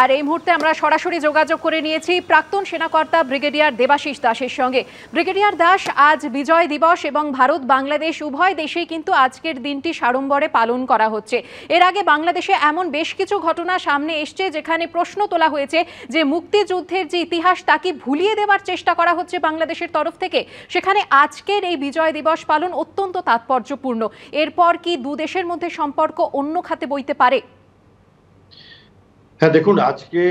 আর এই মুহূর্তে আমরা সরাসরি যোগাযোগ করে নিয়েছি প্রাক্তন সেনাকর্তা ব্রিগেডিয়ার দেবাশিস দাসের সঙ্গে। ব্রিগেডিয়ার দাস, আজ বিজয় দিবস এবং ভারত বাংলাদেশ উভয় দেশেই কিন্তু আজকের দিনটি সাড়ম্বরে পালন করা হচ্ছে। এর আগে বাংলাদেশে এমন বেশ কিছু ঘটনা সামনে এসছে যেখানে প্রশ্ন তোলা হয়েছে যে মুক্তিযুদ্ধের যে ইতিহাস তাকে ভুলিয়ে দেওয়ার চেষ্টা করা হচ্ছে বাংলাদেশের তরফ থেকে। সেখানে আজকের এই বিজয় দিবস পালন অত্যন্ত তাৎপর্যপূর্ণ। এরপর কি দু দেশের মধ্যে সম্পর্ক অন্য খাতে বইতে পারে? হ্যাঁ, দেখুন, আজকে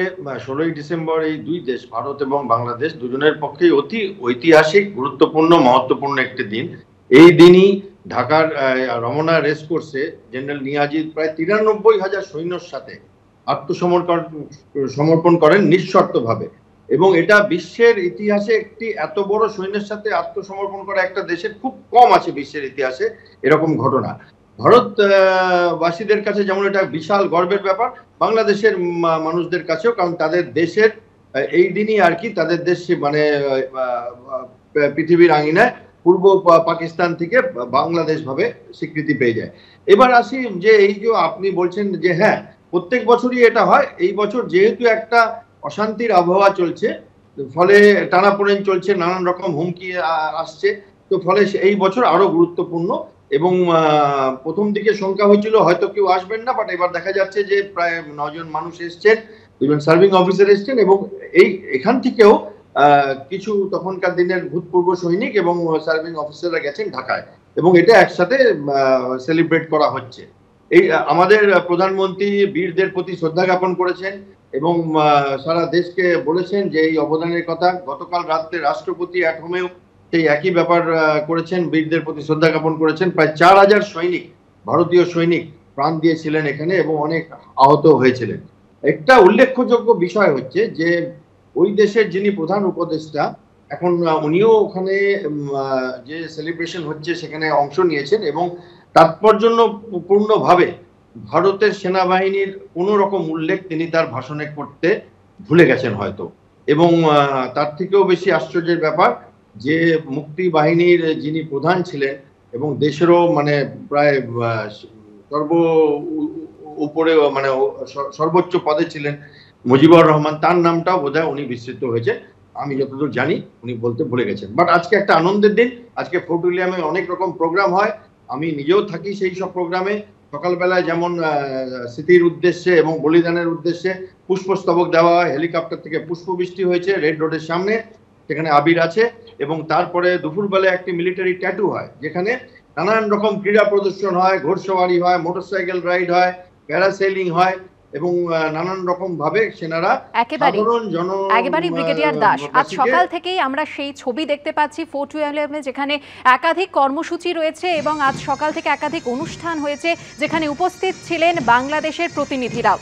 16ই ডিসেম্বর এই দুই দেশ ভারত এবং বাংলাদেশ দুজনের পক্ষেই অতি ঐতিহাসিক, গুরুত্বপূর্ণ, মহত্বপূর্ণ একটি দিন। এই দিনই ঢাকার রমনা রেস কোর্সে জেনারেল নিয়াজি প্রায় 93,000 সৈন্যর সাথে সমর্পণ করেন নিঃশর্তভাবে। এবং এটা বিশ্বের ইতিহাসে একটি এত বড় সৈন্যের সাথে আত্মসমর্পণ করা একটা দেশের খুব কম আছে বিশ্বের ইতিহাসে এরকম ঘটনা। ভারতবাসীদের কাছে যেমন এটা বিশাল গর্বের ব্যাপার, বাংলাদেশের মানুষদের কাছেও, কারণ তাদের দেশের এই দিনই আর কি তাদের দেশ মানে পৃথিবীর আঙিনায় পূর্ব পাকিস্তান থেকে বাংলাদেশ ভাবে স্বীকৃতি পেয়ে যায়। এবার আসি যে এই যে আপনি বলছেন যে হ্যাঁ, প্রত্যেক বছরই এটা হয়। এই বছর যেহেতু একটা অশান্তির আবহাওয়া চলছে, ফলে টানাপোড়েন চলছে, নানান রকম হুমকি আসছে, তো ফলে এই বছর আরো গুরুত্বপূর্ণ। এবং প্রথম দিকে শঙ্কা হয়েছিল হয়তো কেউ আসবেন না, বাট এবার দেখা যাচ্ছে যে প্রায় 9 জন মানুষ এসছেন, 2 জন সার্ভিং অফিসার এসছেন, এবং এখান থেকেও কিছু তখনকার দিনের ভূতপূর্ব সৈনিক এবং সার্ভিং অফিসাররা গেছেন ঢাকায়, এবং এটা একসাথে সেলিব্রেট করা হচ্ছে। এই আমাদের প্রধানমন্ত্রী বীরদের প্রতি শ্রদ্ধা জ্ঞাপন করেছেন এবং সারা দেশকে বলেছেন যে এই অবদানের কথা। গতকাল রাত্রে রাষ্ট্রপতি অ্যাট হোমেও সেই একই ব্যাপার করেছেন, বীরদের প্রতি শ্রদ্ধা জ্ঞাপন করেছেন। প্রায় 4000 সৈনিক, ভারতীয় সৈনিক প্রাণ দিয়েছিলেন এখানে এবং অনেক আহত হয়েছিলেন। একটা উল্লেখযোগ্য বিষয় হচ্ছে যে ওই দেশের যিনি প্রধান উপদেষ্টা, এখন উনিও ওখানে যে সেলিব্রেশন হচ্ছে সেখানে অংশ নিয়েছেন এবং তাৎপর্যপূর্ণভাবে ভারতের সেনাবাহিনীর কোনো রকম উল্লেখ তিনি তার ভাষণে করতে ভুলে গেছেন হয়তো। এবং তার থেকেও বেশি আশ্চর্যের ব্যাপার যে মুক্তি বাহিনীর যিনি প্রধান ছিলেন এবং দেশেরও মানে প্রায় উপরে মানে সর্বোচ্চ পদে ছিলেন মুজিবুর রহমান, তার নামটাও বোধহয় উনি বিস্মৃত হয়েছে, আমি যতদূর জানি উনি বলতে ভুলে গেছেন। বাট আজকে একটা আনন্দের দিন। আজকে ফোর্ট উইলিয়ামে অনেক রকম প্রোগ্রাম হয়, আমি নিজেও থাকি সেই সব প্রোগ্রামে। সকালবেলায় যেমন স্মৃতির উদ্দেশ্যে এবং বলিদানের উদ্দেশ্যে পুষ্পস্তবক দেওয়া হয়, হেলিকপ্টার থেকে পুষ্পবৃষ্টি হয়েছে রেড রোডের সামনে, সেখানে আবির আছে। এবং তারপরে দুপুরবেলায় একটি মিলিটারি ট্যাটু হয়, যেখানে নানান রকম ক্রীড়া প্রদর্শন হয়, ঘোড়সওয়ারি হয়, মোটরসাইকেল রাইড হয়, প্যারাসেইলিং হয়, এবং নানান রকম ভাবে সেনারা একেবারেই ব্রিগেডিয়ার দাস, আজ সকাল থেকেই আমরা সেই ছবি দেখতে পাচ্ছি ফোর্ট উইলিয়ামে, যেখানে একাধিক কর্মসূচি রয়েছে এবং আজ সকাল থেকে একাধিক অনুষ্ঠান হয়েছে যেখানে উপস্থিত ছিলেন বাংলাদেশের প্রতিনিধিরাও।